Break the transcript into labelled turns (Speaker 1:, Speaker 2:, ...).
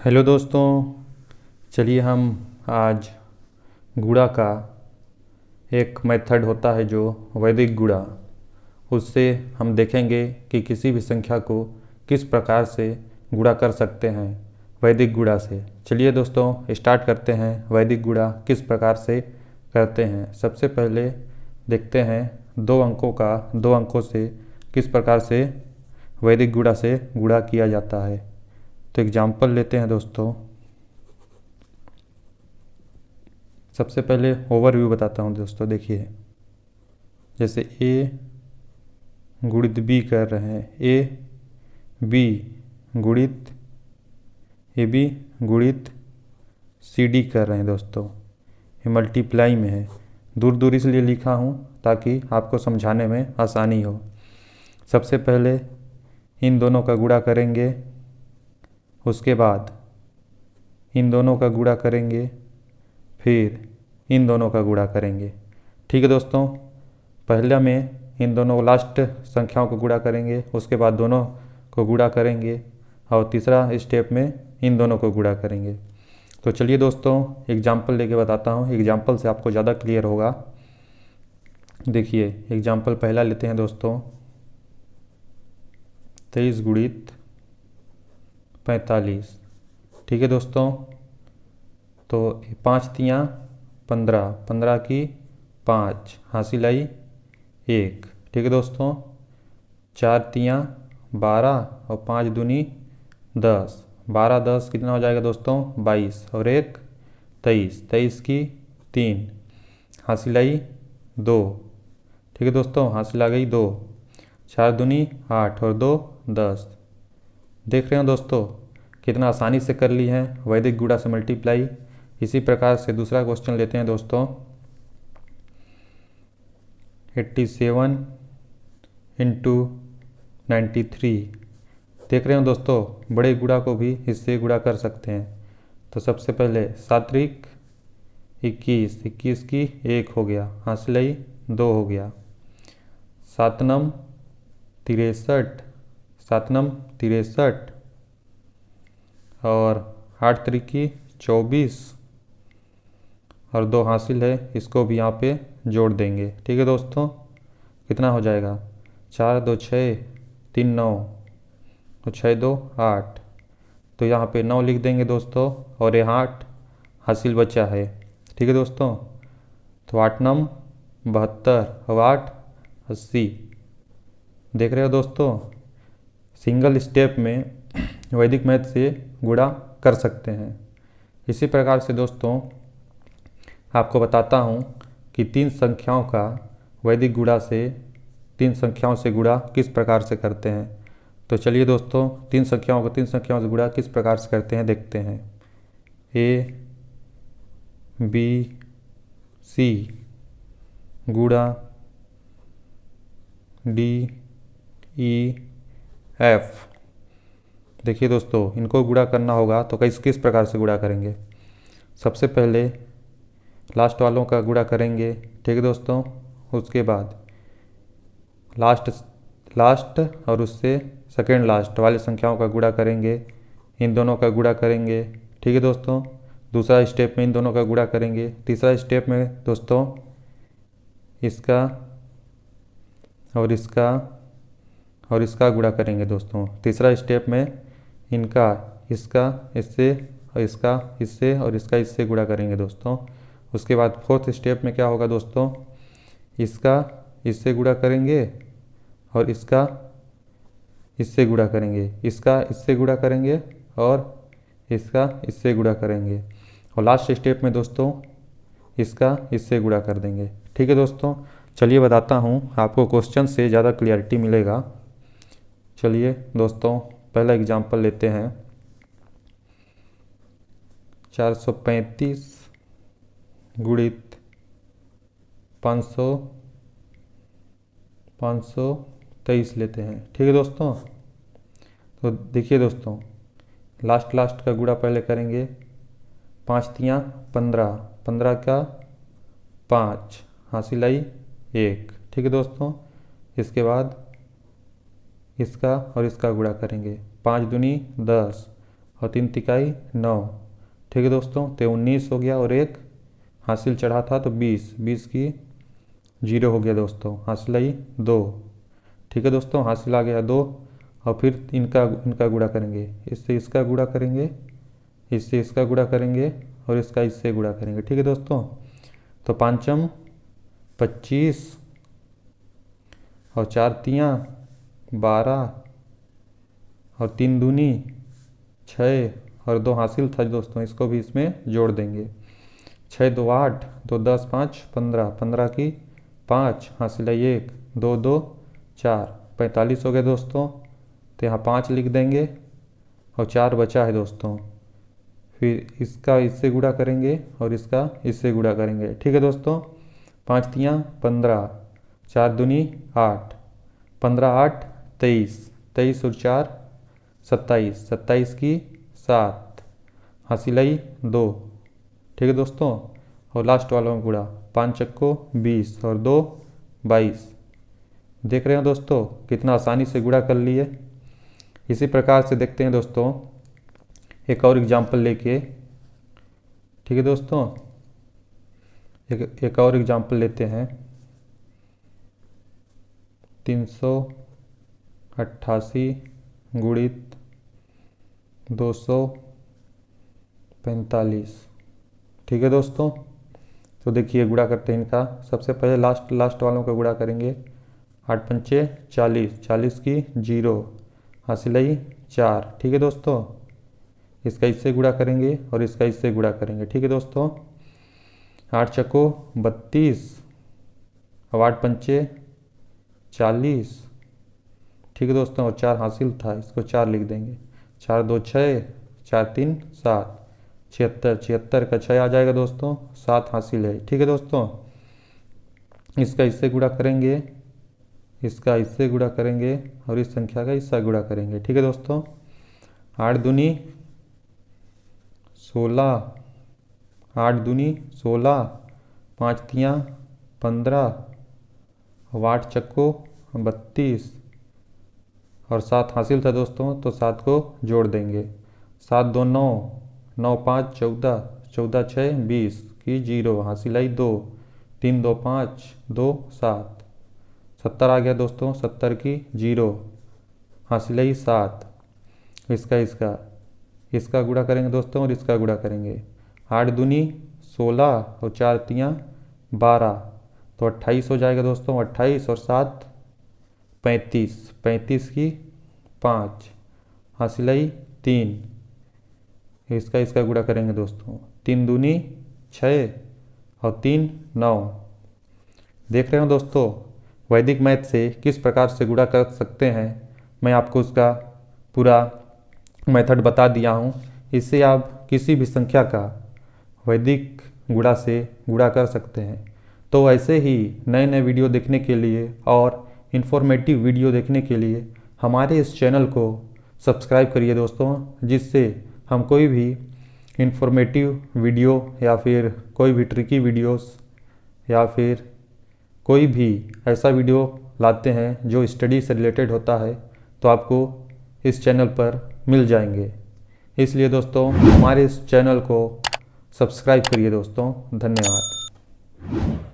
Speaker 1: Hello दोस्तों, चलिए हम आज गुणा का एक मेथड होता है जो वैदिक गुणा, उससे हम देखेंगे कि किसी भी संख्या को किस प्रकार से गुणा कर सकते हैं वैदिक गुणा से। चलिए दोस्तों स्टार्ट करते हैं वैदिक गुणा किस प्रकार से करते हैं। सबसे पहले देखते हैं दो अंकों से किस प्रकार से वैदिक गुणा से गुणा किया जाता है। तो एग्जाम्पल लेते हैं दोस्तों। सबसे पहले ओवरव्यू बताता हूँ दोस्तों। देखिए, जैसे ए गुणित बी कर रहे हैं, ए बी गुणित ए बी गुणित सी डी कर रहे हैं दोस्तों। ये मल्टीप्लाई में है, दूर दूर इसलिए लिखा हूँ ताकि आपको समझाने में आसानी हो। सबसे पहले इन दोनों का गुणा करेंगे, उसके बाद इन दोनों का गुणा करेंगे, फिर इन दोनों का गुणा करेंगे। ठीक है दोस्तों, पहले में इन दोनों लास्ट संख्याओं को गुणा करेंगे, उसके बाद दोनों को गुणा करेंगे और तीसरा स्टेप में इन दोनों को गुणा करेंगे। तो चलिए दोस्तों एग्जाम्पल लेके बताता हूँ, एग्जाम्पल से आपको ज़्यादा क्लियर होगा। देखिए एग्जाम्पल पहला लेते हैं दोस्तों, 23 गुणित 45। ठीक है दोस्तों, तो 5 तियाँ 15, 15 की 5 हासिल आई 1। ठीक है दोस्तों, 4 तियाँ 12 और 5 दूनी 10, 12 10 कितना हो जाएगा दोस्तों 22 और 1 23, 23 की 3 हासिल आई 2। ठीक है दोस्तों, हासिल आ गई 2, 4 दूनी 8 और 2 10। देख रहे हो दोस्तों कितना आसानी से कर ली है वैदिक गुणा से मल्टीप्लाई। इसी प्रकार से दूसरा क्वेश्चन लेते हैं दोस्तों, 87 इंटू 93। देख रहे हो दोस्तों, बड़े गुणा को भी इससे गुणा कर सकते हैं। तो सबसे पहले 7 21, 21 की 1 हो गया, हासिल आई 2 हो गया। 7 नम 63, 7 नम 63 और 8 त्रिकी 24 और 2 हासिल है, इसको भी यहाँ पे जोड़ देंगे। ठीक है दोस्तों, कितना हो जाएगा 4 2 6 3 9, तो 6 2 8। तो यहाँ पे 9 लिख देंगे दोस्तों और ये 8 हासिल बचा है। ठीक है दोस्तों, तो 8 नम 72 और 8 80। देख रहे हो दोस्तों, सिंगल स्टेप में वैदिक मैथ से गुणा कर सकते हैं। इसी प्रकार से दोस्तों आपको बताता हूँ कि तीन संख्याओं का वैदिक गुणा से, तीन संख्याओं से गुणा किस प्रकार से करते हैं। तो चलिए दोस्तों तीन संख्याओं से गुणा किस प्रकार से करते हैं देखते हैं। ए बी सी गुणा डी ई एफ। देखिए दोस्तों, इनको गुणा करना होगा तो किस किस प्रकार से गुणा करेंगे। सबसे पहले लास्ट वालों का गुणा करेंगे। ठीक है दोस्तों, उसके बाद लास्ट और उससे सेकेंड लास्ट वाले संख्याओं का गुणा करेंगे, इन दोनों का गुणा करेंगे। ठीक है दोस्तों, दूसरा स्टेप में इन दोनों का गुणा करेंगे। तीसरा स्टेप में दोस्तों इसका और इसका गुणा करेंगे दोस्तों। तीसरा स्टेप में इनका इसका इससे और इसका इससे और इसका इससे गुणा करेंगे दोस्तों। उसके बाद फोर्थ स्टेप में क्या होगा दोस्तों, इसका इससे गुणा करेंगे और इसका इससे गुणा करेंगे, इसका इससे गुणा करेंगे और इसका इससे गुणा करेंगे और लास्ट स्टेप में दोस्तों इसका इससे गुणा कर देंगे। ठीक है दोस्तों, चलिए बताता हूँ, आपको क्वेश्चन से ज़्यादा क्लियरिटी मिलेगा। चलिए दोस्तों पहला एग्जांपल लेते हैं, 435 गुणित 523 लेते हैं। ठीक है दोस्तों, तो देखिए दोस्तों लास्ट का गुणा पहले करेंगे। 5 तियाँ 15, 15 का 5 हासिल आई 1। ठीक है दोस्तों, इसके बाद इसका और इसका गुणा करेंगे। 5 दूनी 10, और 3 तिकाई 9। ठीक है दोस्तों, तो 19 हो गया और एक हासिल चढ़ा था तो 20, 20 की 0 हो गया दोस्तों, हासिल आई 2। ठीक है दोस्तों, हासिल आ गया 2। और फिर इनका गुणा करेंगे, इससे इसका गुणा करेंगे, इससे इसका गुणा करेंगे और इसका इससे गुणा करेंगे। ठीक है दोस्तों, तो 5 25 और 4 तियाँ 12 और 3 दूनी 6 और 2 हासिल था दोस्तों, इसको भी इसमें जोड़ देंगे। 6 2 8, 2 10 5 15, 15 की 5, हासिल है 1, 2 2 4, 45 हो गए दोस्तों। तो यहाँ 5 लिख देंगे और 4 बचा है दोस्तों। फिर इसका इससे गुणा करेंगे और इसका इससे गुणा करेंगे। ठीक है दोस्तों, 5 तियाँ 15, 4 दूनी 8, 15 8 23, 23 और 4 27, 27 की 7, हासिल आई 2। ठीक है दोस्तों, और लास्ट वाला में गुणा, 5 चक्को 20 और 2 22। देख रहे हैं दोस्तों कितना आसानी से गुणा कर लिए। इसी प्रकार से देखते हैं दोस्तों एक और एग्जाम्पल लेके। ठीक है दोस्तों, एक और एग्जाम्पल लेते हैं। 388 गुणित 245। ठीक है दोस्तों, तो देखिए गुणा करते हैं इनका। सबसे पहले लास्ट वालों का गुणा करेंगे। 8 पंचे 40, 40 की 0, हासिल आई 4। ठीक है दोस्तों, इसका इससे गुणा करेंगे और इसका इससे गुणा करेंगे। ठीक है दोस्तों, 8 चक्को 32 और 8 पंचे 40। ठीक है दोस्तों, और 4 हासिल था, इसको 4 लिख देंगे। 4 2 6, 4 3 7, 76, 76 का 6 आ जाएगा दोस्तों, 7 हासिल है। ठीक है दोस्तों, इसका इससे गुणा करेंगे, इसका इससे गुणा करेंगे और इस संख्या का इससे गुणा करेंगे। ठीक है दोस्तों, 8 दूनी 16, 8 दूनी 16, 5 तियाँ 15 और 8 चक्को 32 और 7 हासिल था दोस्तों, तो 7 को जोड़ देंगे। 7 2 9, 9 5 14, 14 6 20 की 0, हासिल आई 2, 3 2 5 2 7, 70 आ गया दोस्तों, 70 की 0, हासिल आई 7। इसका गुणा करेंगे दोस्तों और इसका गुणा करेंगे। 8 दूनी 16 और 4 तियाँ 12, तो 28 हो जाएगा दोस्तों। 28 और 7 35, 35 की 5, हासिल आई 3। इसका गुणा करेंगे दोस्तों। 3 दूनी 6 और 3 9। देख रहे हो दोस्तों वैदिक मैथ से किस प्रकार से गुणा कर सकते हैं। मैं आपको उसका पूरा मेथड बता दिया हूँ। इससे आप किसी भी संख्या का वैदिक गुणा से गुणा कर सकते हैं। तो ऐसे ही नए नए वीडियो देखने के लिए और इन्फॉर्मेटिव वीडियो देखने के लिए हमारे इस चैनल को सब्सक्राइब करिए दोस्तों, जिससे हम कोई भी इन्फॉर्मेटिव वीडियो या फिर कोई भी ट्रिकी वीडियोस या फिर कोई भी ऐसा वीडियो लाते हैं जो स्टडी से रिलेटेड होता है, तो आपको इस चैनल पर मिल जाएंगे। इसलिए दोस्तों हमारे इस चैनल को सब्सक्राइब करिए दोस्तों। धन्यवाद।